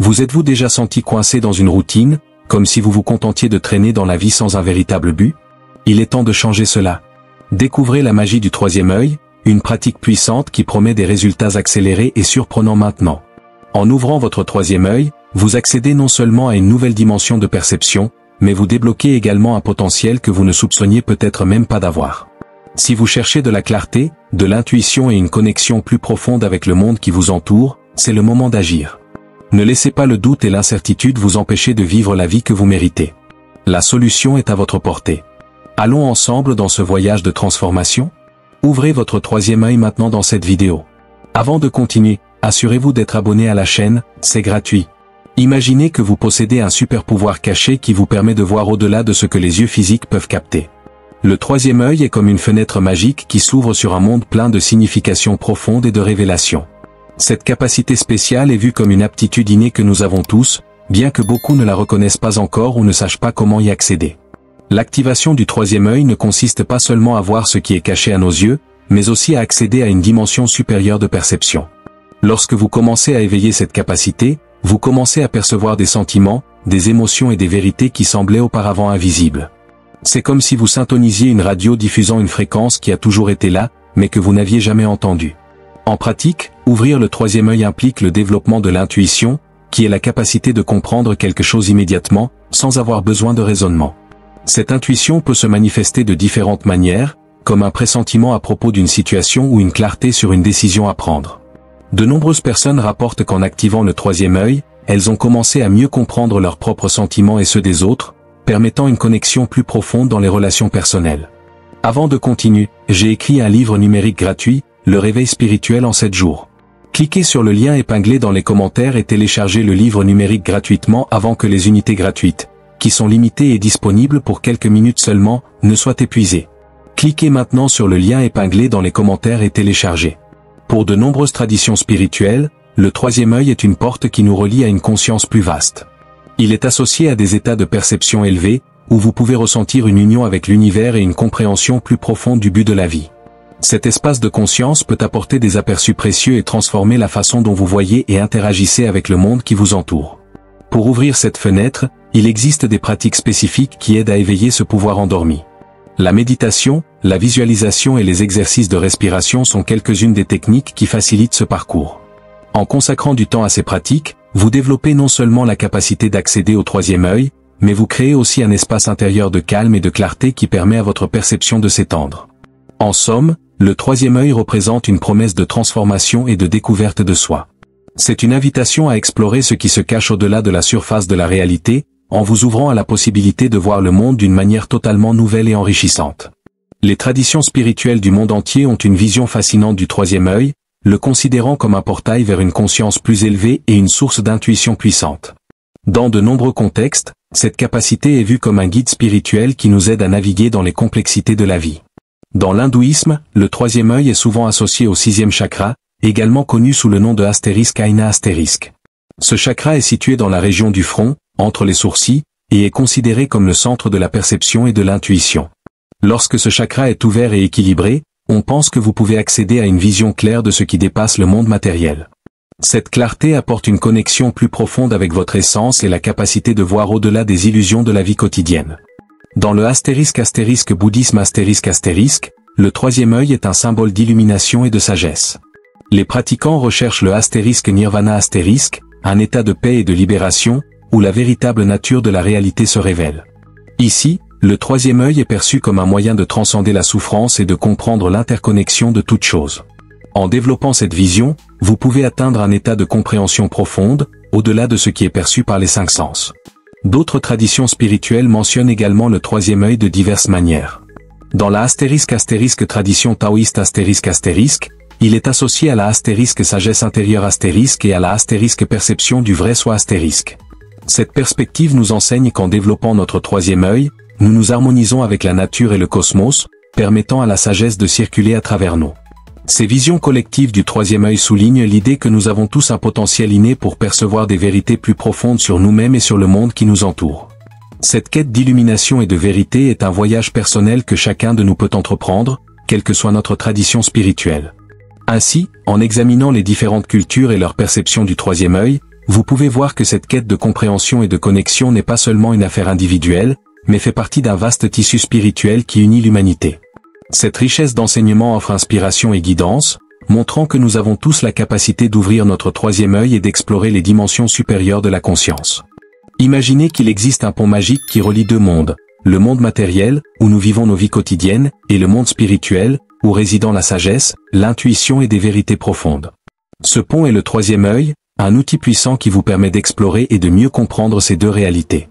Vous êtes-vous déjà senti coincé dans une routine, comme si vous vous contentiez de traîner dans la vie sans un véritable but? Il est temps de changer cela. Découvrez la magie du troisième œil, une pratique puissante qui promet des résultats accélérés et surprenants maintenant. En ouvrant votre troisième œil, vous accédez non seulement à une nouvelle dimension de perception, mais vous débloquez également un potentiel que vous ne soupçonniez peut-être même pas d'avoir. Si vous cherchez de la clarté, de l'intuition et une connexion plus profonde avec le monde qui vous entoure, c'est le moment d'agir. Ne laissez pas le doute et l'incertitude vous empêcher de vivre la vie que vous méritez. La solution est à votre portée. Allons ensemble dans ce voyage de transformation? Ouvrez votre troisième œil maintenant dans cette vidéo. Avant de continuer, assurez-vous d'être abonné à la chaîne, c'est gratuit. Imaginez que vous possédez un super pouvoir caché qui vous permet de voir au-delà de ce que les yeux physiques peuvent capter. Le troisième œil est comme une fenêtre magique qui s'ouvre sur un monde plein de significations profondes et de révélations. Cette capacité spéciale est vue comme une aptitude innée que nous avons tous, bien que beaucoup ne la reconnaissent pas encore ou ne sachent pas comment y accéder. L'activation du troisième œil ne consiste pas seulement à voir ce qui est caché à nos yeux, mais aussi à accéder à une dimension supérieure de perception. Lorsque vous commencez à éveiller cette capacité, vous commencez à percevoir des sentiments, des émotions et des vérités qui semblaient auparavant invisibles. C'est comme si vous syntonisiez une radio diffusant une fréquence qui a toujours été là, mais que vous n'aviez jamais entendue. En pratique, ouvrir le troisième œil implique le développement de l'intuition, qui est la capacité de comprendre quelque chose immédiatement, sans avoir besoin de raisonnement. Cette intuition peut se manifester de différentes manières, comme un pressentiment à propos d'une situation ou une clarté sur une décision à prendre. De nombreuses personnes rapportent qu'en activant le troisième œil, elles ont commencé à mieux comprendre leurs propres sentiments et ceux des autres, permettant une connexion plus profonde dans les relations personnelles. Avant de continuer, j'ai écrit un livre numérique gratuit, Le réveil spirituel en 7 jours. Cliquez sur le lien épinglé dans les commentaires et téléchargez le livre numérique gratuitement avant que les unités gratuites, qui sont limitées et disponibles pour quelques minutes seulement, ne soient épuisées. Cliquez maintenant sur le lien épinglé dans les commentaires et téléchargez. Pour de nombreuses traditions spirituelles, le troisième œil est une porte qui nous relie à une conscience plus vaste. Il est associé à des états de perception élevés, où vous pouvez ressentir une union avec l'univers et une compréhension plus profonde du but de la vie. Cet espace de conscience peut apporter des aperçus précieux et transformer la façon dont vous voyez et interagissez avec le monde qui vous entoure. Pour ouvrir cette fenêtre, il existe des pratiques spécifiques qui aident à éveiller ce pouvoir endormi. La méditation, la visualisation et les exercices de respiration sont quelques-unes des techniques qui facilitent ce parcours. En consacrant du temps à ces pratiques, vous développez non seulement la capacité d'accéder au troisième œil, mais vous créez aussi un espace intérieur de calme et de clarté qui permet à votre perception de s'étendre. En somme, le troisième œil représente une promesse de transformation et de découverte de soi. C'est une invitation à explorer ce qui se cache au-delà de la surface de la réalité, en vous ouvrant à la possibilité de voir le monde d'une manière totalement nouvelle et enrichissante. Les traditions spirituelles du monde entier ont une vision fascinante du troisième œil, le considérant comme un portail vers une conscience plus élevée et une source d'intuition puissante. Dans de nombreux contextes, cette capacité est vue comme un guide spirituel qui nous aide à naviguer dans les complexités de la vie. Dans l'hindouisme, le troisième œil est souvent associé au 6e chakra, également connu sous le nom de astérisque Aina astérisque. Ce chakra est situé dans la région du front, entre les sourcils, et est considéré comme le centre de la perception et de l'intuition. Lorsque ce chakra est ouvert et équilibré, on pense que vous pouvez accéder à une vision claire de ce qui dépasse le monde matériel. Cette clarté apporte une connexion plus profonde avec votre essence et la capacité de voir au-delà des illusions de la vie quotidienne. Dans le astérisque bouddhisme astérisque, le troisième œil est un symbole d'illumination et de sagesse. Les pratiquants recherchent le astérisque nirvana astérisque, un état de paix et de libération, où la véritable nature de la réalité se révèle. Ici, le troisième œil est perçu comme un moyen de transcender la souffrance et de comprendre l'interconnexion de toutes choses. En développant cette vision, vous pouvez atteindre un état de compréhension profonde, au-delà de ce qui est perçu par les 5 sens. D'autres traditions spirituelles mentionnent également le troisième œil de diverses manières. Dans la astérisque tradition taoïste astérisque, il est associé à la astérisque sagesse intérieure astérisque et à la astérisque perception du vrai soi astérisque. Cette perspective nous enseigne qu'en développant notre troisième œil, nous nous harmonisons avec la nature et le cosmos, permettant à la sagesse de circuler à travers nous. Ces visions collectives du troisième œil soulignent l'idée que nous avons tous un potentiel inné pour percevoir des vérités plus profondes sur nous-mêmes et sur le monde qui nous entoure. Cette quête d'illumination et de vérité est un voyage personnel que chacun de nous peut entreprendre, quelle que soit notre tradition spirituelle. Ainsi, en examinant les différentes cultures et leur perception du troisième œil, vous pouvez voir que cette quête de compréhension et de connexion n'est pas seulement une affaire individuelle, mais fait partie d'un vaste tissu spirituel qui unit l'humanité. Cette richesse d'enseignement offre inspiration et guidance, montrant que nous avons tous la capacité d'ouvrir notre troisième œil et d'explorer les dimensions supérieures de la conscience. Imaginez qu'il existe un pont magique qui relie deux mondes, le monde matériel, où nous vivons nos vies quotidiennes, et le monde spirituel, où résident la sagesse, l'intuition et des vérités profondes. Ce pont est le troisième œil, un outil puissant qui vous permet d'explorer et de mieux comprendre ces deux réalités.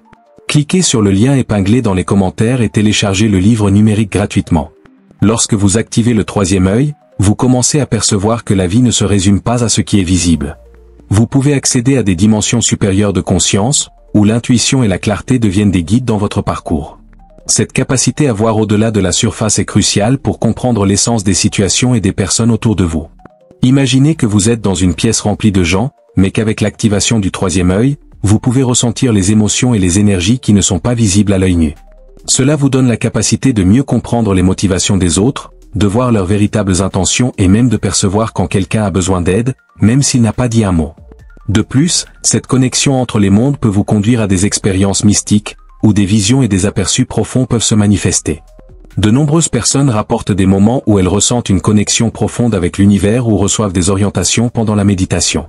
Cliquez sur le lien épinglé dans les commentaires et téléchargez le livre numérique gratuitement. Lorsque vous activez le troisième œil, vous commencez à percevoir que la vie ne se résume pas à ce qui est visible. Vous pouvez accéder à des dimensions supérieures de conscience, où l'intuition et la clarté deviennent des guides dans votre parcours. Cette capacité à voir au-delà de la surface est cruciale pour comprendre l'essence des situations et des personnes autour de vous. Imaginez que vous êtes dans une pièce remplie de gens, mais qu'avec l'activation du troisième œil, vous pouvez ressentir les émotions et les énergies qui ne sont pas visibles à l'œil nu. Cela vous donne la capacité de mieux comprendre les motivations des autres, de voir leurs véritables intentions et même de percevoir quand quelqu'un a besoin d'aide, même s'il n'a pas dit un mot. De plus, cette connexion entre les mondes peut vous conduire à des expériences mystiques, où des visions et des aperçus profonds peuvent se manifester. De nombreuses personnes rapportent des moments où elles ressentent une connexion profonde avec l'univers ou reçoivent des orientations pendant la méditation.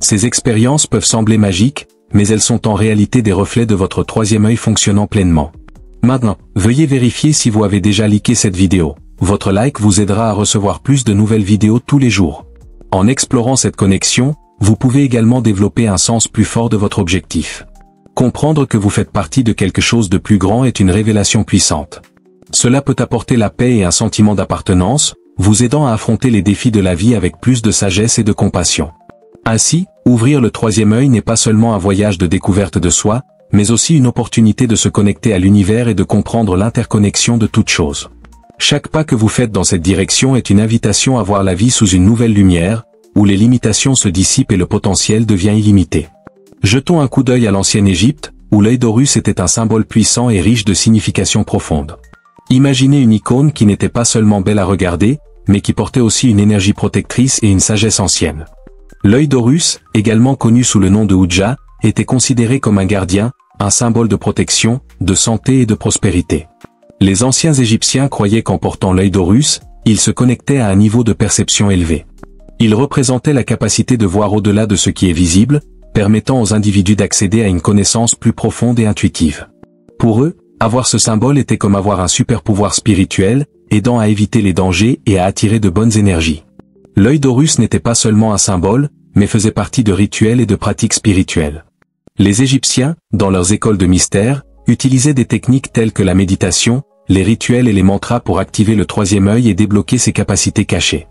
Ces expériences peuvent sembler magiques, mais elles sont en réalité des reflets de votre troisième œil fonctionnant pleinement. Maintenant, veuillez vérifier si vous avez déjà liké cette vidéo. Votre like vous aidera à recevoir plus de nouvelles vidéos tous les jours. En explorant cette connexion, vous pouvez également développer un sens plus fort de votre objectif. Comprendre que vous faites partie de quelque chose de plus grand est une révélation puissante. Cela peut apporter la paix et un sentiment d'appartenance, vous aidant à affronter les défis de la vie avec plus de sagesse et de compassion. Ainsi, ouvrir le troisième œil n'est pas seulement un voyage de découverte de soi, mais aussi une opportunité de se connecter à l'univers et de comprendre l'interconnexion de toutes choses. Chaque pas que vous faites dans cette direction est une invitation à voir la vie sous une nouvelle lumière, où les limitations se dissipent et le potentiel devient illimité. Jetons un coup d'œil à l'ancienne Égypte, où l'œil d'Horus était un symbole puissant et riche de significations profondes. Imaginez une icône qui n'était pas seulement belle à regarder, mais qui portait aussi une énergie protectrice et une sagesse ancienne. L'œil d'Horus, également connu sous le nom de Houja, était considéré comme un gardien, un symbole de protection, de santé et de prospérité. Les anciens Égyptiens croyaient qu'en portant l'œil d'Horus, ils se connectaient à un niveau de perception élevé. Il représentait la capacité de voir au-delà de ce qui est visible, permettant aux individus d'accéder à une connaissance plus profonde et intuitive. Pour eux, avoir ce symbole était comme avoir un super pouvoir spirituel, aidant à éviter les dangers et à attirer de bonnes énergies. L'œil d'Horus n'était pas seulement un symbole, mais faisait partie de rituels et de pratiques spirituelles. Les Égyptiens, dans leurs écoles de mystère, utilisaient des techniques telles que la méditation, les rituels et les mantras pour activer le troisième œil et débloquer ses capacités cachées.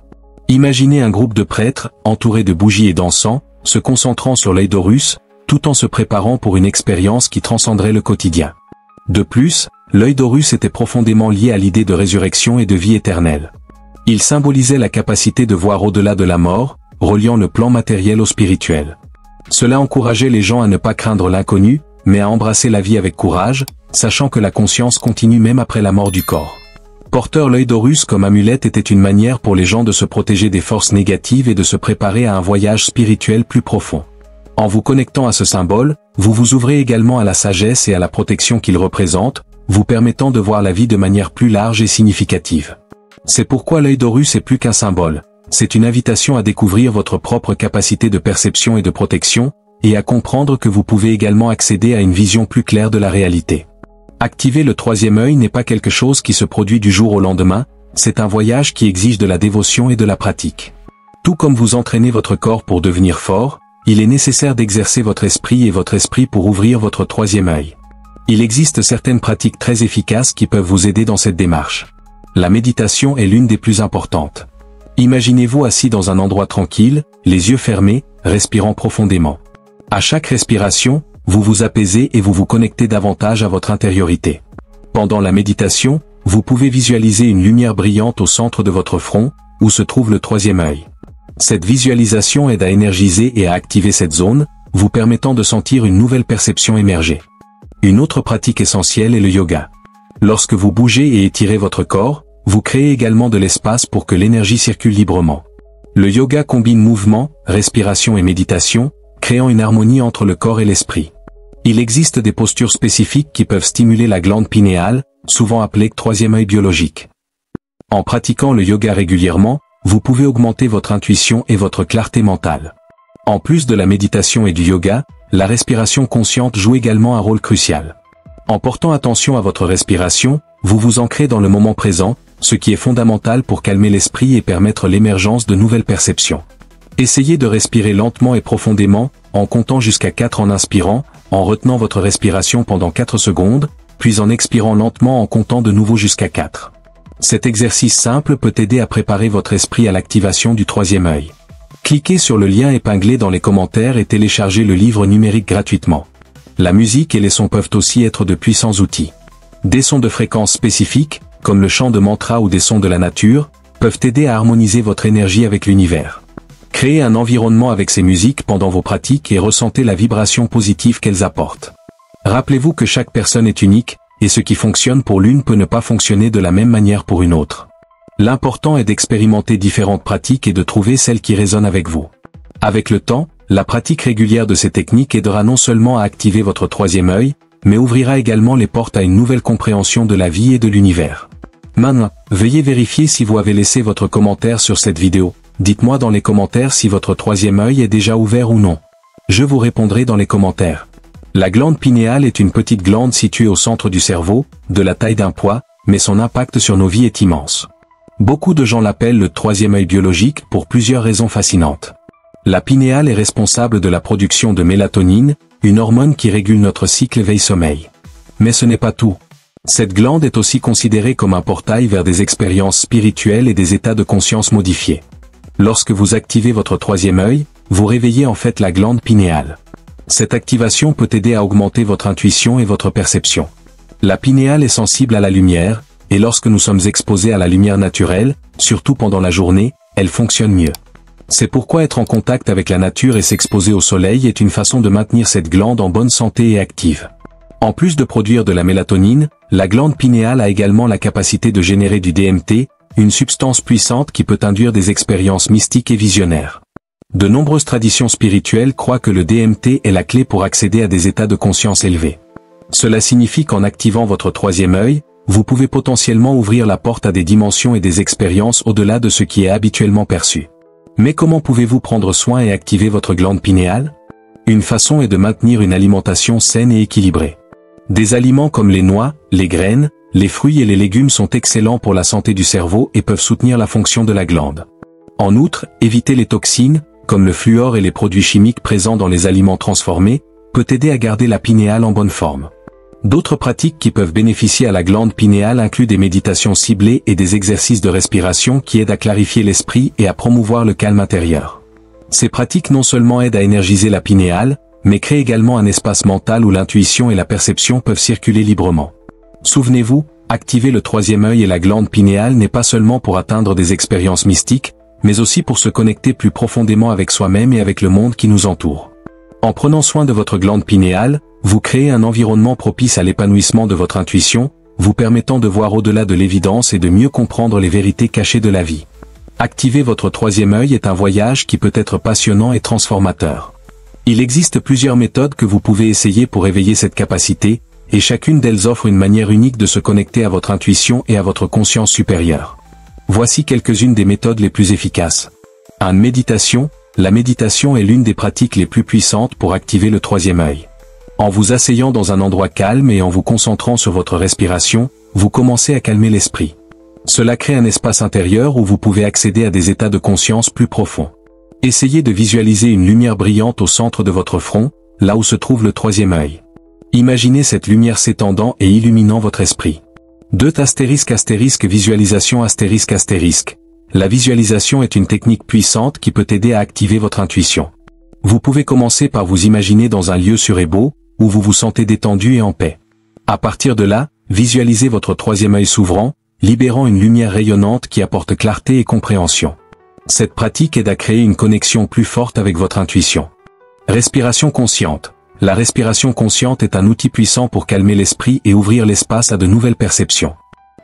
Imaginez un groupe de prêtres, entourés de bougies et d'encens, se concentrant sur l'œil d'Horus, tout en se préparant pour une expérience qui transcenderait le quotidien. De plus, l'œil d'Horus était profondément lié à l'idée de résurrection et de vie éternelle. Il symbolisait la capacité de voir au-delà de la mort, reliant le plan matériel au spirituel. Cela encourageait les gens à ne pas craindre l'inconnu, mais à embrasser la vie avec courage, sachant que la conscience continue même après la mort du corps. Porteur l'œil d'Horus comme amulette était une manière pour les gens de se protéger des forces négatives et de se préparer à un voyage spirituel plus profond. En vous connectant à ce symbole, vous vous ouvrez également à la sagesse et à la protection qu'il représente, vous permettant de voir la vie de manière plus large et significative. C'est pourquoi l'œil d'Horus est plus qu'un symbole, c'est une invitation à découvrir votre propre capacité de perception et de protection, et à comprendre que vous pouvez également accéder à une vision plus claire de la réalité. Activer le troisième œil n'est pas quelque chose qui se produit du jour au lendemain, c'est un voyage qui exige de la dévotion et de la pratique. Tout comme vous entraînez votre corps pour devenir fort, il est nécessaire d'exercer votre esprit et votre esprit pour ouvrir votre troisième œil. Il existe certaines pratiques très efficaces qui peuvent vous aider dans cette démarche. La méditation est l'une des plus importantes. Imaginez-vous assis dans un endroit tranquille, les yeux fermés, respirant profondément. À chaque respiration, vous vous apaisez et vous vous connectez davantage à votre intériorité. Pendant la méditation, vous pouvez visualiser une lumière brillante au centre de votre front, où se trouve le troisième œil. Cette visualisation aide à énergiser et à activer cette zone, vous permettant de sentir une nouvelle perception émerger. Une autre pratique essentielle est le yoga. Lorsque vous bougez et étirez votre corps, vous créez également de l'espace pour que l'énergie circule librement. Le yoga combine mouvement, respiration et méditation, créant une harmonie entre le corps et l'esprit. Il existe des postures spécifiques qui peuvent stimuler la glande pinéale, souvent appelée troisième œil biologique. En pratiquant le yoga régulièrement, vous pouvez augmenter votre intuition et votre clarté mentale. En plus de la méditation et du yoga, la respiration consciente joue également un rôle crucial. En portant attention à votre respiration, vous vous ancrez dans le moment présent, ce qui est fondamental pour calmer l'esprit et permettre l'émergence de nouvelles perceptions. Essayez de respirer lentement et profondément, en comptant jusqu'à 4 en inspirant, en retenant votre respiration pendant 4 secondes, puis en expirant lentement en comptant de nouveau jusqu'à 4. Cet exercice simple peut aider à préparer votre esprit à l'activation du troisième œil. Cliquez sur le lien épinglé dans les commentaires et téléchargez le livre numérique gratuitement. La musique et les sons peuvent aussi être de puissants outils. Des sons de fréquence spécifiques, comme le chant de mantra ou des sons de la nature, peuvent aider à harmoniser votre énergie avec l'univers. Créez un environnement avec ces musiques pendant vos pratiques et ressentez la vibration positive qu'elles apportent. Rappelez-vous que chaque personne est unique, et ce qui fonctionne pour l'une peut ne pas fonctionner de la même manière pour une autre. L'important est d'expérimenter différentes pratiques et de trouver celle qui résonne avec vous. Avec le temps, la pratique régulière de ces techniques aidera non seulement à activer votre troisième œil, mais ouvrira également les portes à une nouvelle compréhension de la vie et de l'univers. Maintenant, veuillez vérifier si vous avez laissé votre commentaire sur cette vidéo. Dites-moi dans les commentaires si votre troisième œil est déjà ouvert ou non. Je vous répondrai dans les commentaires. La glande pinéale est une petite glande située au centre du cerveau, de la taille d'un pois, mais son impact sur nos vies est immense. Beaucoup de gens l'appellent le troisième œil biologique pour plusieurs raisons fascinantes. La pinéale est responsable de la production de mélatonine, une hormone qui régule notre cycle éveil-sommeil. Mais ce n'est pas tout. Cette glande est aussi considérée comme un portail vers des expériences spirituelles et des états de conscience modifiés. Lorsque vous activez votre troisième œil, vous réveillez en fait la glande pinéale. Cette activation peut aider à augmenter votre intuition et votre perception. La pinéale est sensible à la lumière, et lorsque nous sommes exposés à la lumière naturelle, surtout pendant la journée, elle fonctionne mieux. C'est pourquoi être en contact avec la nature et s'exposer au soleil est une façon de maintenir cette glande en bonne santé et active. En plus de produire de la mélatonine, la glande pinéale a également la capacité de générer du DMT, une substance puissante qui peut induire des expériences mystiques et visionnaires. De nombreuses traditions spirituelles croient que le DMT est la clé pour accéder à des états de conscience élevés. Cela signifie qu'en activant votre troisième œil, vous pouvez potentiellement ouvrir la porte à des dimensions et des expériences au-delà de ce qui est habituellement perçu. Mais comment pouvez-vous prendre soin et activer votre glande pinéale? Une façon est de maintenir une alimentation saine et équilibrée. Des aliments comme les noix, les graines, les fruits et les légumes sont excellents pour la santé du cerveau et peuvent soutenir la fonction de la glande. En outre, éviter les toxines, comme le fluor et les produits chimiques présents dans les aliments transformés, peut aider à garder la pinéale en bonne forme. D'autres pratiques qui peuvent bénéficier à la glande pinéale incluent des méditations ciblées et des exercices de respiration qui aident à clarifier l'esprit et à promouvoir le calme intérieur. Ces pratiques non seulement aident à énergiser la pinéale, mais créent également un espace mental où l'intuition et la perception peuvent circuler librement. Souvenez-vous, activer le troisième œil et la glande pinéale n'est pas seulement pour atteindre des expériences mystiques, mais aussi pour se connecter plus profondément avec soi-même et avec le monde qui nous entoure. En prenant soin de votre glande pinéale, vous créez un environnement propice à l'épanouissement de votre intuition, vous permettant de voir au-delà de l'évidence et de mieux comprendre les vérités cachées de la vie. Activer votre troisième œil est un voyage qui peut être passionnant et transformateur. Il existe plusieurs méthodes que vous pouvez essayer pour éveiller cette capacité, et chacune d'elles offre une manière unique de se connecter à votre intuition et à votre conscience supérieure. Voici quelques-unes des méthodes les plus efficaces. 1. Méditation. La méditation est l'une des pratiques les plus puissantes pour activer le troisième œil. En vous asseyant dans un endroit calme et en vous concentrant sur votre respiration, vous commencez à calmer l'esprit. Cela crée un espace intérieur où vous pouvez accéder à des états de conscience plus profonds. Essayez de visualiser une lumière brillante au centre de votre front, là où se trouve le troisième œil. Imaginez cette lumière s'étendant et illuminant votre esprit. 2. Visualisation ***. La visualisation est une technique puissante qui peut aider à activer votre intuition. Vous pouvez commencer par vous imaginer dans un lieu sûr et beau, où vous vous sentez détendu et en paix. À partir de là, visualisez votre troisième œil s'ouvrant, libérant une lumière rayonnante qui apporte clarté et compréhension. Cette pratique aide à créer une connexion plus forte avec votre intuition. Respiration consciente. La respiration consciente est un outil puissant pour calmer l'esprit et ouvrir l'espace à de nouvelles perceptions.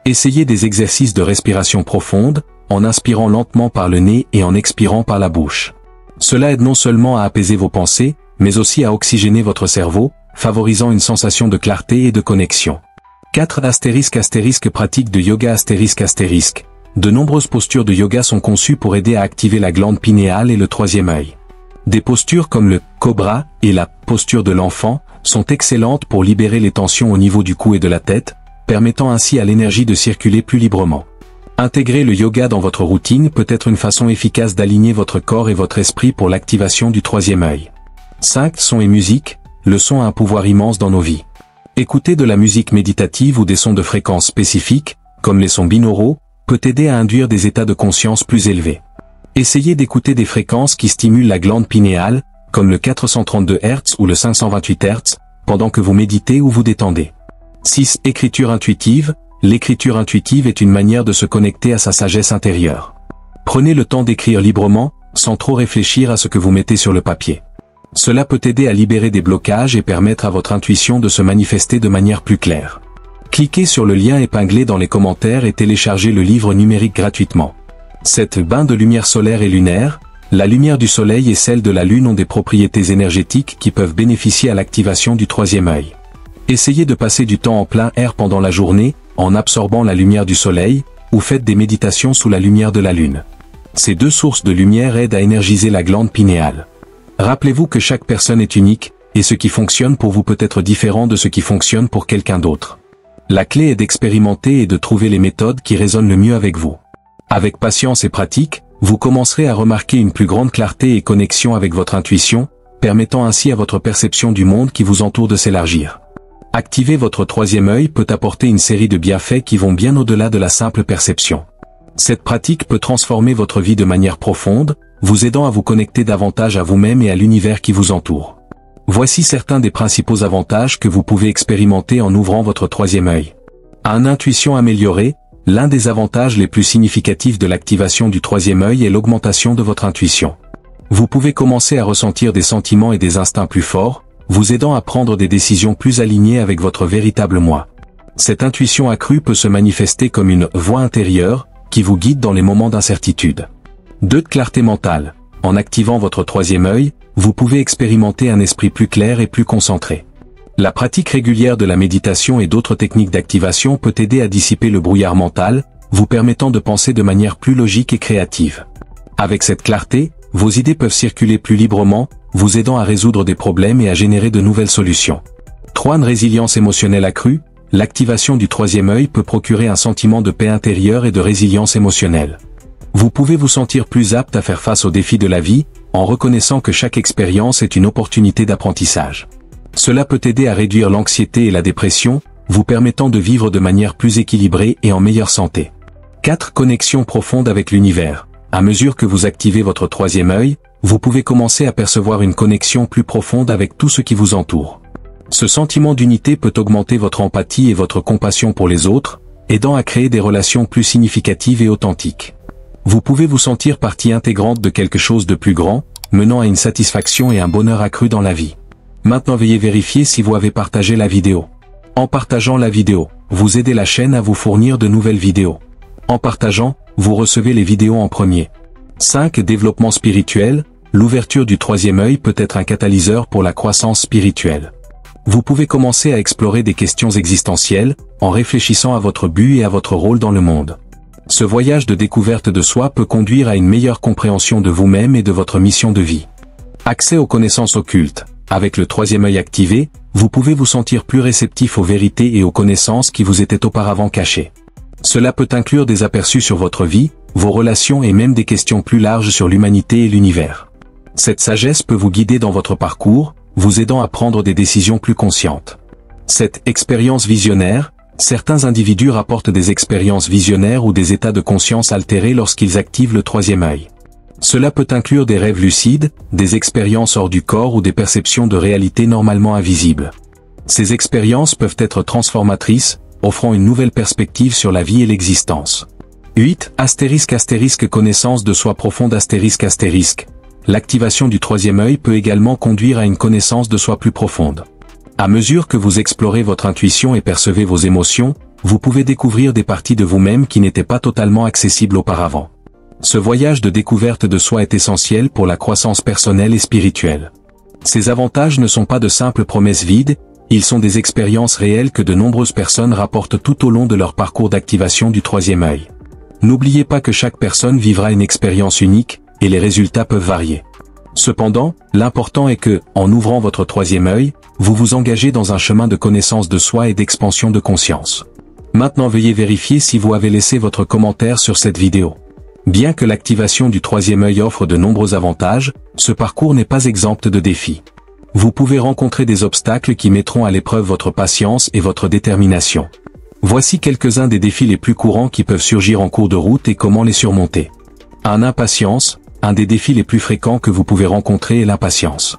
Essayez des exercices de respiration profonde, en inspirant lentement par le nez et en expirant par la bouche. Cela aide non seulement à apaiser vos pensées, mais aussi à oxygéner votre cerveau, favorisant une sensation de clarté et de connexion. 4. Pratique de yoga ***. De nombreuses postures de yoga sont conçues pour aider à activer la glande pinéale et le troisième œil. Des postures comme le cobra et la posture de l'enfant sont excellentes pour libérer les tensions au niveau du cou et de la tête, permettant ainsi à l'énergie de circuler plus librement. Intégrer le yoga dans votre routine peut être une façon efficace d'aligner votre corps et votre esprit pour l'activation du troisième œil. 5. Son et musique. Le son a un pouvoir immense dans nos vies. Écouter de la musique méditative ou des sons de fréquence spécifiques, comme les sons binauraux, peut aider à induire des états de conscience plus élevés. Essayez d'écouter des fréquences qui stimulent la glande pinéale, comme le 432 Hz ou le 528 Hz, pendant que vous méditez ou vous détendez. 6. Écriture intuitive. L'écriture intuitive est une manière de se connecter à sa sagesse intérieure. Prenez le temps d'écrire librement, sans trop réfléchir à ce que vous mettez sur le papier. Cela peut aider à libérer des blocages et permettre à votre intuition de se manifester de manière plus claire. Cliquez sur le lien épinglé dans les commentaires et téléchargez le livre numérique gratuitement. 7. Bain de lumière solaire et lunaire. La lumière du soleil et celle de la lune ont des propriétés énergétiques qui peuvent bénéficier à l'activation du troisième œil. Essayez de passer du temps en plein air pendant la journée, en absorbant la lumière du soleil, ou faites des méditations sous la lumière de la lune. Ces deux sources de lumière aident à énergiser la glande pinéale. Rappelez-vous que chaque personne est unique, et ce qui fonctionne pour vous peut être différent de ce qui fonctionne pour quelqu'un d'autre. La clé est d'expérimenter et de trouver les méthodes qui résonnent le mieux avec vous. Avec patience et pratique, vous commencerez à remarquer une plus grande clarté et connexion avec votre intuition, permettant ainsi à votre perception du monde qui vous entoure de s'élargir. Activer votre troisième œil peut apporter une série de bienfaits qui vont bien au-delà de la simple perception. Cette pratique peut transformer votre vie de manière profonde, vous aidant à vous connecter davantage à vous-même et à l'univers qui vous entoure. Voici certains des principaux avantages que vous pouvez expérimenter en ouvrant votre troisième œil. Une intuition améliorée. L'un des avantages les plus significatifs de l'activation du troisième œil est l'augmentation de votre intuition. Vous pouvez commencer à ressentir des sentiments et des instincts plus forts, vous aidant à prendre des décisions plus alignées avec votre véritable moi. Cette intuition accrue peut se manifester comme une voix intérieure, qui vous guide dans les moments d'incertitude. 2. Clarté mentale. En activant votre troisième œil, vous pouvez expérimenter un esprit plus clair et plus concentré. La pratique régulière de la méditation et d'autres techniques d'activation peut aider à dissiper le brouillard mental, vous permettant de penser de manière plus logique et créative. Avec cette clarté, vos idées peuvent circuler plus librement, vous aidant à résoudre des problèmes et à générer de nouvelles solutions. 3. Une résilience émotionnelle accrue. L'activation du troisième œil peut procurer un sentiment de paix intérieure et de résilience émotionnelle. Vous pouvez vous sentir plus apte à faire face aux défis de la vie, en reconnaissant que chaque expérience est une opportunité d'apprentissage. Cela peut aider à réduire l'anxiété et la dépression, vous permettant de vivre de manière plus équilibrée et en meilleure santé. 4. Connexion profonde avec l'univers. À mesure que vous activez votre troisième œil, vous pouvez commencer à percevoir une connexion plus profonde avec tout ce qui vous entoure. Ce sentiment d'unité peut augmenter votre empathie et votre compassion pour les autres, aidant à créer des relations plus significatives et authentiques. Vous pouvez vous sentir partie intégrante de quelque chose de plus grand, menant à une satisfaction et un bonheur accru dans la vie. Maintenant veuillez vérifier si vous avez partagé la vidéo. En partageant la vidéo, vous aidez la chaîne à vous fournir de nouvelles vidéos. En partageant, vous recevez les vidéos en premier. 5. Développement spirituel. L'ouverture du troisième œil peut être un catalyseur pour la croissance spirituelle. Vous pouvez commencer à explorer des questions existentielles, en réfléchissant à votre but et à votre rôle dans le monde. Ce voyage de découverte de soi peut conduire à une meilleure compréhension de vous-même et de votre mission de vie. Accès aux connaissances occultes. Avec le troisième œil activé, vous pouvez vous sentir plus réceptif aux vérités et aux connaissances qui vous étaient auparavant cachées. Cela peut inclure des aperçus sur votre vie, vos relations et même des questions plus larges sur l'humanité et l'univers. Cette sagesse peut vous guider dans votre parcours, vous aidant à prendre des décisions plus conscientes. Cette expérience visionnaire. Certains individus rapportent des expériences visionnaires ou des états de conscience altérés lorsqu'ils activent le troisième œil. Cela peut inclure des rêves lucides, des expériences hors du corps ou des perceptions de réalité normalement invisibles. Ces expériences peuvent être transformatrices, offrant une nouvelle perspective sur la vie et l'existence. 8. Connaissance de soi profonde ***. L'activation du troisième œil peut également conduire à une connaissance de soi plus profonde. À mesure que vous explorez votre intuition et percevez vos émotions, vous pouvez découvrir des parties de vous-même qui n'étaient pas totalement accessibles auparavant. Ce voyage de découverte de soi est essentiel pour la croissance personnelle et spirituelle. Ces avantages ne sont pas de simples promesses vides, ils sont des expériences réelles que de nombreuses personnes rapportent tout au long de leur parcours d'activation du troisième œil. N'oubliez pas que chaque personne vivra une expérience unique, et les résultats peuvent varier. Cependant, l'important est que, en ouvrant votre troisième œil, vous vous engagez dans un chemin de connaissance de soi et d'expansion de conscience. Maintenant veuillez vérifier si vous avez laissé votre commentaire sur cette vidéo. Bien que l'activation du troisième œil offre de nombreux avantages, ce parcours n'est pas exempt de défis. Vous pouvez rencontrer des obstacles qui mettront à l'épreuve votre patience et votre détermination. Voici quelques-uns des défis les plus courants qui peuvent surgir en cours de route et comment les surmonter. 1. Impatience. Un des défis les plus fréquents que vous pouvez rencontrer est l'impatience.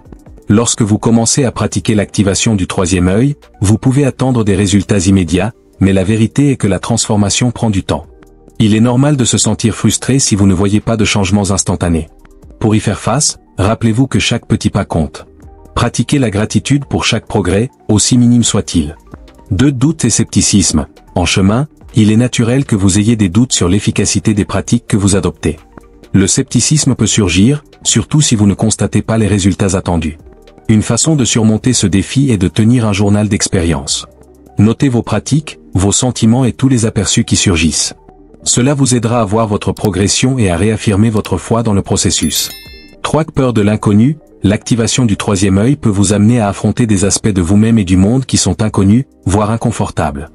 Lorsque vous commencez à pratiquer l'activation du troisième œil, vous pouvez attendre des résultats immédiats, mais la vérité est que la transformation prend du temps. Il est normal de se sentir frustré si vous ne voyez pas de changements instantanés. Pour y faire face, rappelez-vous que chaque petit pas compte. Pratiquez la gratitude pour chaque progrès, aussi minime soit-il. 2. Doute et scepticisme. En chemin, il est naturel que vous ayez des doutes sur l'efficacité des pratiques que vous adoptez. Le scepticisme peut surgir, surtout si vous ne constatez pas les résultats attendus. Une façon de surmonter ce défi est de tenir un journal d'expérience. Notez vos pratiques, vos sentiments et tous les aperçus qui surgissent. Cela vous aidera à voir votre progression et à réaffirmer votre foi dans le processus. 3. Peur de l'inconnu. L'activation du troisième œil peut vous amener à affronter des aspects de vous-même et du monde qui sont inconnus, voire inconfortables.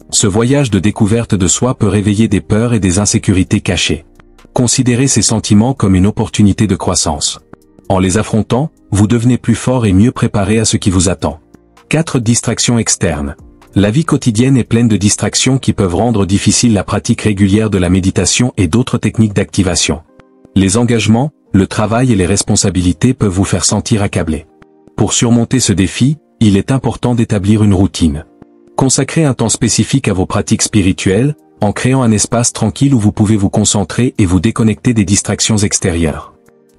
Ce voyage de découverte de soi peut réveiller des peurs et des insécurités cachées. Considérez ces sentiments comme une opportunité de croissance. En les affrontant, vous devenez plus fort et mieux préparé à ce qui vous attend. 4. Distractions externes. La vie quotidienne est pleine de distractions qui peuvent rendre difficile la pratique régulière de la méditation et d'autres techniques d'activation. Les engagements, le travail et les responsabilités peuvent vous faire sentir accablé. Pour surmonter ce défi, il est important d'établir une routine. Consacrez un temps spécifique à vos pratiques spirituelles, en créant un espace tranquille où vous pouvez vous concentrer et vous déconnecter des distractions extérieures.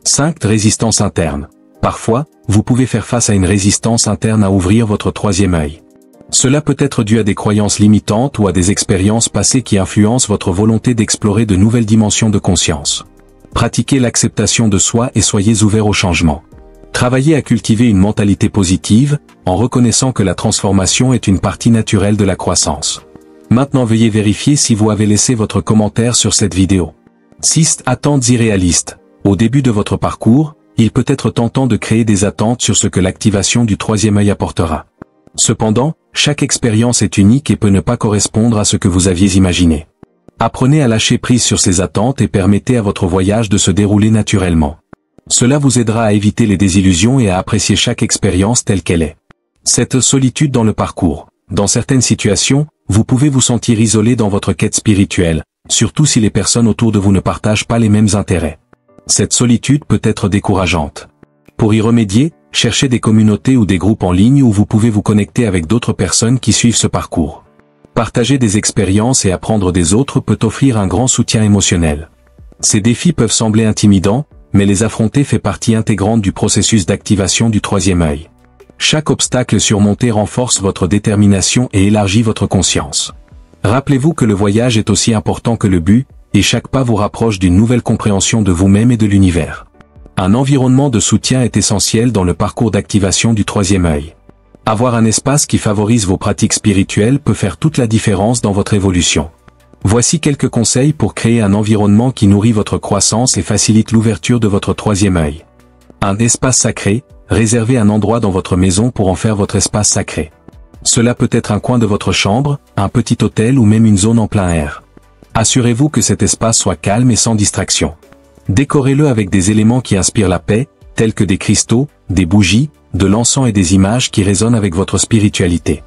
5. Résistance interne. Parfois, vous pouvez faire face à une résistance interne à ouvrir votre troisième œil. Cela peut être dû à des croyances limitantes ou à des expériences passées qui influencent votre volonté d'explorer de nouvelles dimensions de conscience. Pratiquez l'acceptation de soi et soyez ouvert au changement. Travaillez à cultiver une mentalité positive, en reconnaissant que la transformation est une partie naturelle de la croissance. Maintenant veuillez vérifier si vous avez laissé votre commentaire sur cette vidéo. 6. Attentes irréalistes. Au début de votre parcours, il peut être tentant de créer des attentes sur ce que l'activation du troisième œil apportera. Cependant, chaque expérience est unique et peut ne pas correspondre à ce que vous aviez imaginé. Apprenez à lâcher prise sur ces attentes et permettez à votre voyage de se dérouler naturellement. Cela vous aidera à éviter les désillusions et à apprécier chaque expérience telle qu'elle est. 7. Solitude dans le parcours. Dans certaines situations, vous pouvez vous sentir isolé dans votre quête spirituelle, surtout si les personnes autour de vous ne partagent pas les mêmes intérêts. Cette solitude peut être décourageante. Pour y remédier, cherchez des communautés ou des groupes en ligne où vous pouvez vous connecter avec d'autres personnes qui suivent ce parcours. Partager des expériences et apprendre des autres peut offrir un grand soutien émotionnel. Ces défis peuvent sembler intimidants, mais les affronter fait partie intégrante du processus d'activation du troisième œil. Chaque obstacle surmonté renforce votre détermination et élargit votre conscience. Rappelez-vous que le voyage est aussi important que le but, et chaque pas vous rapproche d'une nouvelle compréhension de vous-même et de l'univers. Un environnement de soutien est essentiel dans le parcours d'activation du troisième œil. Avoir un espace qui favorise vos pratiques spirituelles peut faire toute la différence dans votre évolution. Voici quelques conseils pour créer un environnement qui nourrit votre croissance et facilite l'ouverture de votre troisième œil. Un espace sacré. Réservez un endroit dans votre maison pour en faire votre espace sacré. Cela peut être un coin de votre chambre, un petit hôtel ou même une zone en plein air. Assurez-vous que cet espace soit calme et sans distraction. Décorez-le avec des éléments qui inspirent la paix, tels que des cristaux, des bougies, de l'encens et des images qui résonnent avec votre spiritualité.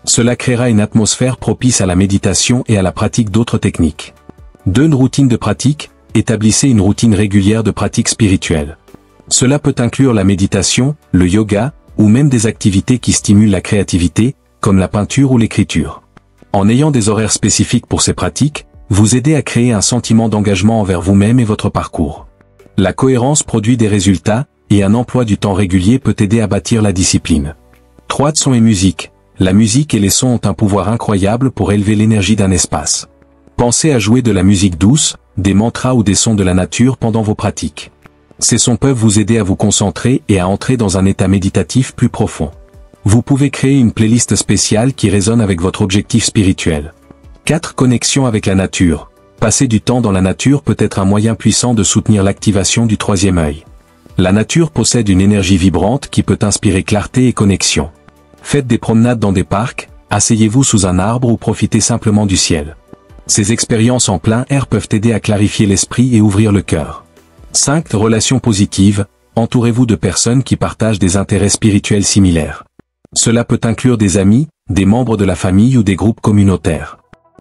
Cela créera une atmosphère propice à la méditation et à la pratique d'autres techniques. 2. Une routine de pratique. Établissez une routine régulière de pratique spirituelle. Cela peut inclure la méditation, le yoga, ou même des activités qui stimulent la créativité, comme la peinture ou l'écriture. En ayant des horaires spécifiques pour ces pratiques, vous aidez à créer un sentiment d'engagement envers vous-même et votre parcours. La cohérence produit des résultats, et un emploi du temps régulier peut aider à bâtir la discipline. 3. Son et musique. La musique et les sons ont un pouvoir incroyable pour élever l'énergie d'un espace. Pensez à jouer de la musique douce, des mantras ou des sons de la nature pendant vos pratiques. Ces sons peuvent vous aider à vous concentrer et à entrer dans un état méditatif plus profond. Vous pouvez créer une playlist spéciale qui résonne avec votre objectif spirituel. 4. Connexion avec la nature. Passer du temps dans la nature peut être un moyen puissant de soutenir l'activation du troisième œil. La nature possède une énergie vibrante qui peut inspirer clarté et connexion. Faites des promenades dans des parcs, asseyez-vous sous un arbre ou profitez simplement du ciel. Ces expériences en plein air peuvent aider à clarifier l'esprit et ouvrir le cœur. 5. Relations positives. Entourez-vous de personnes qui partagent des intérêts spirituels similaires. Cela peut inclure des amis, des membres de la famille ou des groupes communautaires.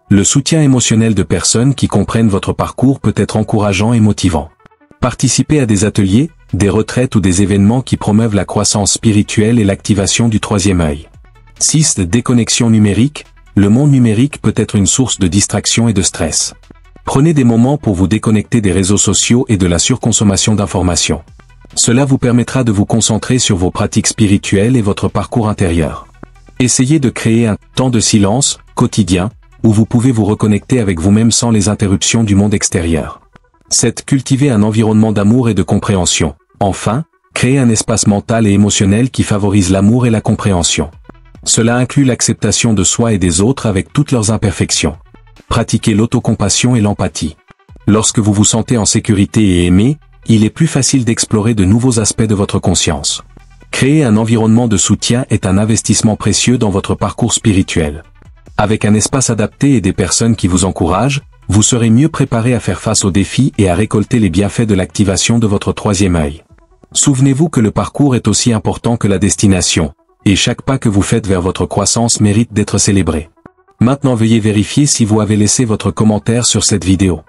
Le soutien émotionnel de personnes qui comprennent votre parcours peut être encourageant et motivant. Participez à des ateliers, des retraites ou des événements qui promeuvent la croissance spirituelle et l'activation du troisième œil. 6. Déconnexion numérique. Le monde numérique peut être une source de distraction et de stress. Prenez des moments pour vous déconnecter des réseaux sociaux et de la surconsommation d'informations. Cela vous permettra de vous concentrer sur vos pratiques spirituelles et votre parcours intérieur. Essayez de créer un temps de silence quotidien où vous pouvez vous reconnecter avec vous-même sans les interruptions du monde extérieur. 7. Cultivez un environnement d'amour et de compréhension. Enfin, créez un espace mental et émotionnel qui favorise l'amour et la compréhension. Cela inclut l'acceptation de soi et des autres avec toutes leurs imperfections. Pratiquez l'autocompassion et l'empathie. Lorsque vous vous sentez en sécurité et aimé, il est plus facile d'explorer de nouveaux aspects de votre conscience. Créer un environnement de soutien est un investissement précieux dans votre parcours spirituel. Avec un espace adapté et des personnes qui vous encouragent, vous serez mieux préparé à faire face aux défis et à récolter les bienfaits de l'activation de votre troisième œil. Souvenez-vous que le parcours est aussi important que la destination, et chaque pas que vous faites vers votre croissance mérite d'être célébré. Maintenant veuillez vérifier si vous avez laissé votre commentaire sur cette vidéo.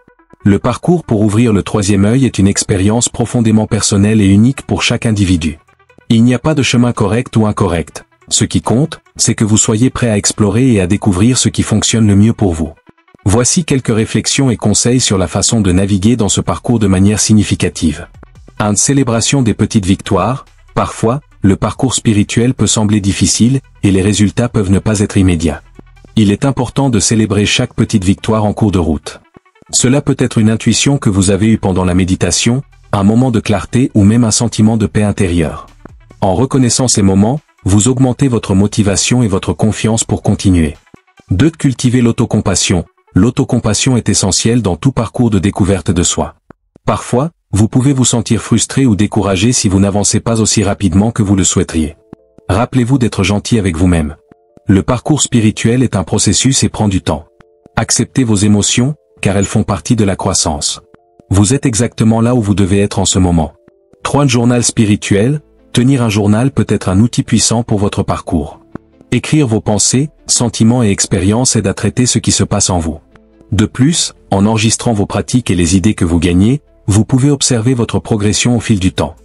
Le parcours pour ouvrir le troisième œil est une expérience profondément personnelle et unique pour chaque individu. Il n'y a pas de chemin correct ou incorrect. Ce qui compte, c'est que vous soyez prêt à explorer et à découvrir ce qui fonctionne le mieux pour vous. Voici quelques réflexions et conseils sur la façon de naviguer dans ce parcours de manière significative. 1. Célébration des petites victoires. Parfois, le parcours spirituel peut sembler difficile, et les résultats peuvent ne pas être immédiats. Il est important de célébrer chaque petite victoire en cours de route. Cela peut être une intuition que vous avez eue pendant la méditation, un moment de clarté ou même un sentiment de paix intérieure. En reconnaissant ces moments, vous augmentez votre motivation et votre confiance pour continuer. 2. Cultiver l'autocompassion. L'autocompassion est essentielle dans tout parcours de découverte de soi. Parfois, vous pouvez vous sentir frustré ou découragé si vous n'avancez pas aussi rapidement que vous le souhaiteriez. Rappelez-vous d'être gentil avec vous-même. Le parcours spirituel est un processus et prend du temps. Acceptez vos émotions, car elles font partie de la croissance. Vous êtes exactement là où vous devez être en ce moment. 3. Journal spirituel. Tenir un journal peut être un outil puissant pour votre parcours. Écrire vos pensées, sentiments et expériences aide à traiter ce qui se passe en vous. De plus, en enregistrant vos pratiques et les idées que vous gagnez, vous pouvez observer votre progression au fil du temps.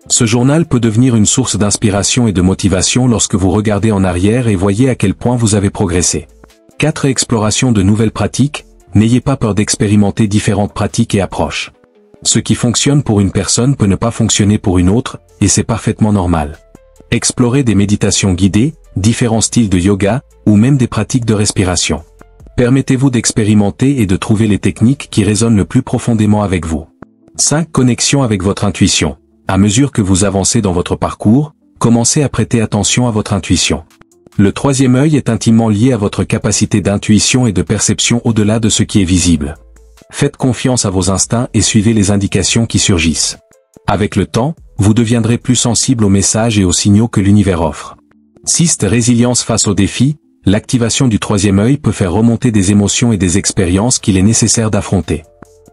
Ce journal peut devenir une source d'inspiration et de motivation lorsque vous regardez en arrière et voyez à quel point vous avez progressé. 4. Exploration de nouvelles pratiques. N'ayez pas peur d'expérimenter différentes pratiques et approches. Ce qui fonctionne pour une personne peut ne pas fonctionner pour une autre, et c'est parfaitement normal. Explorez des méditations guidées, différents styles de yoga, ou même des pratiques de respiration. Permettez-vous d'expérimenter et de trouver les techniques qui résonnent le plus profondément avec vous. 5. Connexion avec votre intuition. À mesure que vous avancez dans votre parcours, commencez à prêter attention à votre intuition. Le troisième œil est intimement lié à votre capacité d'intuition et de perception au-delà de ce qui est visible. Faites confiance à vos instincts et suivez les indications qui surgissent. Avec le temps, vous deviendrez plus sensible aux messages et aux signaux que l'univers offre. 6. Résilience face aux défis. L'activation du troisième œil peut faire remonter des émotions et des expériences qu'il est nécessaire d'affronter.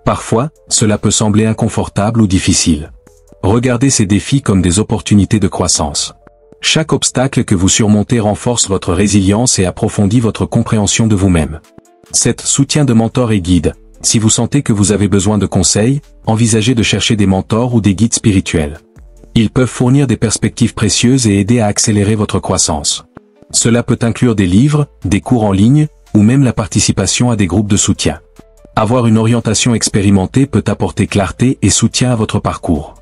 Parfois, cela peut sembler inconfortable ou difficile. Regardez ces défis comme des opportunités de croissance. Chaque obstacle que vous surmontez renforce votre résilience et approfondit votre compréhension de vous-même. 7. Soutien de mentors et guides. Si vous sentez que vous avez besoin de conseils, envisagez de chercher des mentors ou des guides spirituels. Ils peuvent fournir des perspectives précieuses et aider à accélérer votre croissance. Cela peut inclure des livres, des cours en ligne, ou même la participation à des groupes de soutien. Avoir une orientation expérimentée peut apporter clarté et soutien à votre parcours.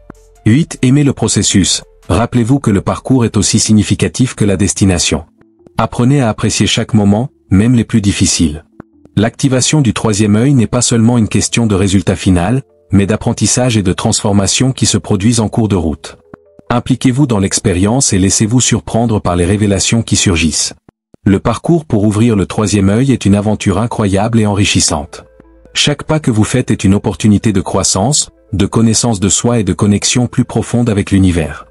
8. Aimez le processus. Rappelez-vous que le parcours est aussi significatif que la destination. Apprenez à apprécier chaque moment, même les plus difficiles. L'activation du troisième œil n'est pas seulement une question de résultat final, mais d'apprentissage et de transformation qui se produisent en cours de route. Impliquez-vous dans l'expérience et laissez-vous surprendre par les révélations qui surgissent. Le parcours pour ouvrir le troisième œil est une aventure incroyable et enrichissante. Chaque pas que vous faites est une opportunité de croissance, de connaissance de soi et de connexion plus profonde avec l'univers.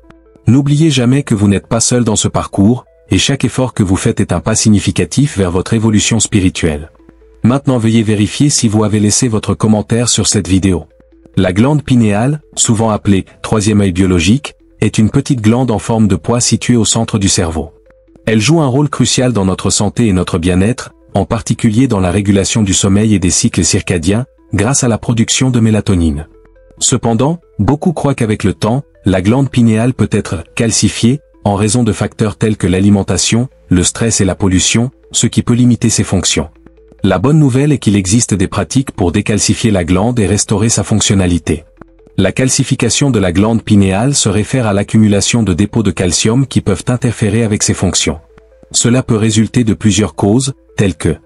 N'oubliez jamais que vous n'êtes pas seul dans ce parcours, et chaque effort que vous faites est un pas significatif vers votre évolution spirituelle. Maintenant veuillez vérifier si vous avez laissé votre commentaire sur cette vidéo. La glande pinéale, souvent appelée « troisième œil biologique », est une petite glande en forme de pois située au centre du cerveau. Elle joue un rôle crucial dans notre santé et notre bien-être, en particulier dans la régulation du sommeil et des cycles circadiens, grâce à la production de mélatonine. Cependant, beaucoup croient qu'avec le temps, la glande pinéale peut être calcifiée, en raison de facteurs tels que l'alimentation, le stress et la pollution, ce qui peut limiter ses fonctions. La bonne nouvelle est qu'il existe des pratiques pour décalcifier la glande et restaurer sa fonctionnalité. La calcification de la glande pinéale se réfère à l'accumulation de dépôts de calcium qui peuvent interférer avec ses fonctions. Cela peut résulter de plusieurs causes, telles que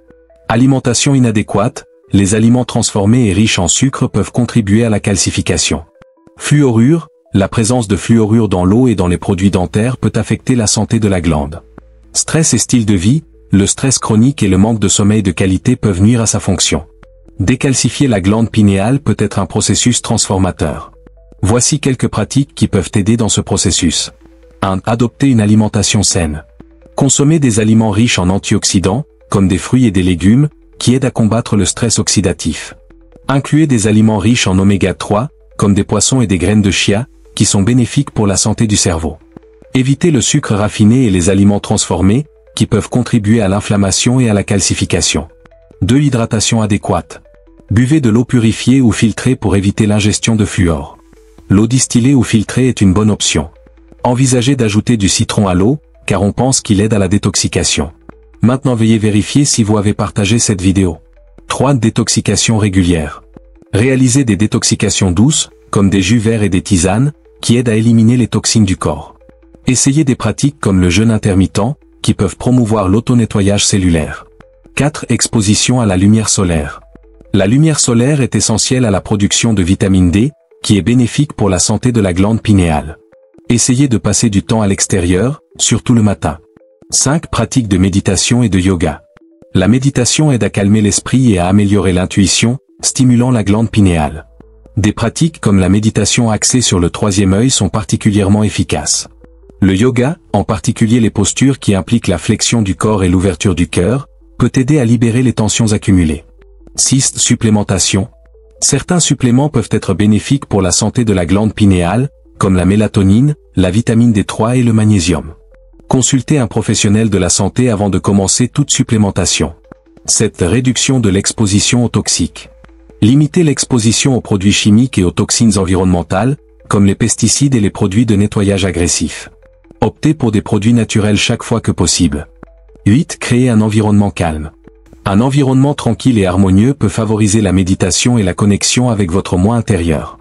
alimentation inadéquate, les aliments transformés et riches en sucre peuvent contribuer à la calcification. Fluorure, la présence de fluorure dans l'eau et dans les produits dentaires peut affecter la santé de la glande. Stress et style de vie, le stress chronique et le manque de sommeil de qualité peuvent nuire à sa fonction. Décalcifier la glande pinéale peut être un processus transformateur. Voici quelques pratiques qui peuvent aider dans ce processus. 1. Adopter une alimentation saine. Consommer des aliments riches en antioxydants, comme des fruits et des légumes, qui aident à combattre le stress oxydatif. Incluez des aliments riches en oméga 3, comme des poissons et des graines de chia, qui sont bénéfiques pour la santé du cerveau. Évitez le sucre raffiné et les aliments transformés, qui peuvent contribuer à l'inflammation et à la calcification. 2. Hydratation adéquate. Buvez de l'eau purifiée ou filtrée pour éviter l'ingestion de fluor. L'eau distillée ou filtrée est une bonne option. Envisagez d'ajouter du citron à l'eau, car on pense qu'il aide à la détoxication. Maintenant veuillez vérifier si vous avez partagé cette vidéo. 3. Détoxication régulière. Réalisez des détoxications douces, comme des jus verts et des tisanes, qui aident à éliminer les toxines du corps. Essayez des pratiques comme le jeûne intermittent, qui peuvent promouvoir l'auto-nettoyage cellulaire. 4. Exposition à la lumière solaire. La lumière solaire est essentielle à la production de vitamine D, qui est bénéfique pour la santé de la glande pinéale. Essayez de passer du temps à l'extérieur, surtout le matin. 5. Pratique de méditation et de yoga. La méditation aide à calmer l'esprit et à améliorer l'intuition, stimulant la glande pinéale. Des pratiques comme la méditation axée sur le troisième œil sont particulièrement efficaces. Le yoga, en particulier les postures qui impliquent la flexion du corps et l'ouverture du cœur, peut aider à libérer les tensions accumulées. 6. Supplémentation. Certains suppléments peuvent être bénéfiques pour la santé de la glande pinéale, comme la mélatonine, la vitamine D3 et le magnésium. Consultez un professionnel de la santé avant de commencer toute supplémentation. 7. Réduction de l'exposition aux toxiques. Limitez l'exposition aux produits chimiques et aux toxines environnementales, comme les pesticides et les produits de nettoyage agressifs. Optez pour des produits naturels chaque fois que possible. 8. Créer un environnement calme. Un environnement tranquille et harmonieux peut favoriser la méditation et la connexion avec votre moi intérieur.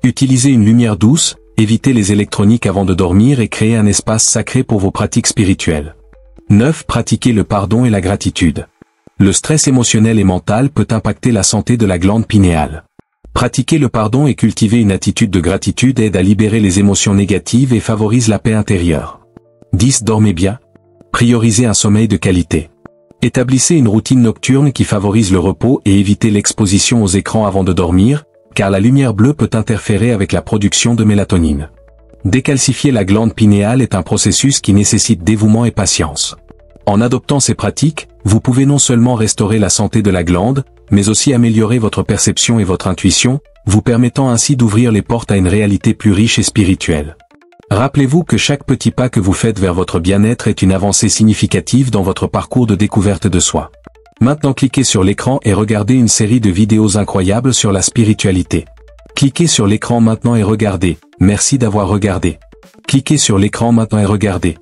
Utilisez une lumière douce, évitez les électroniques avant de dormir et créez un espace sacré pour vos pratiques spirituelles. 9. Pratiquez le pardon et la gratitude. Le stress émotionnel et mental peut impacter la santé de la glande pinéale. Pratiquer le pardon et cultiver une attitude de gratitude aide à libérer les émotions négatives et favorise la paix intérieure. 10. Dormez bien. Priorisez un sommeil de qualité. Établissez une routine nocturne qui favorise le repos et évitez l'exposition aux écrans avant de dormir, car la lumière bleue peut interférer avec la production de mélatonine. Décalcifier la glande pinéale est un processus qui nécessite dévouement et patience. En adoptant ces pratiques, vous pouvez non seulement restaurer la santé de la glande, mais aussi améliorer votre perception et votre intuition, vous permettant ainsi d'ouvrir les portes à une réalité plus riche et spirituelle. Rappelez-vous que chaque petit pas que vous faites vers votre bien-être est une avancée significative dans votre parcours de découverte de soi. Maintenant cliquez sur l'écran et regardez une série de vidéos incroyables sur la spiritualité. Cliquez sur l'écran maintenant et regardez. Merci d'avoir regardé. Cliquez sur l'écran maintenant et regardez.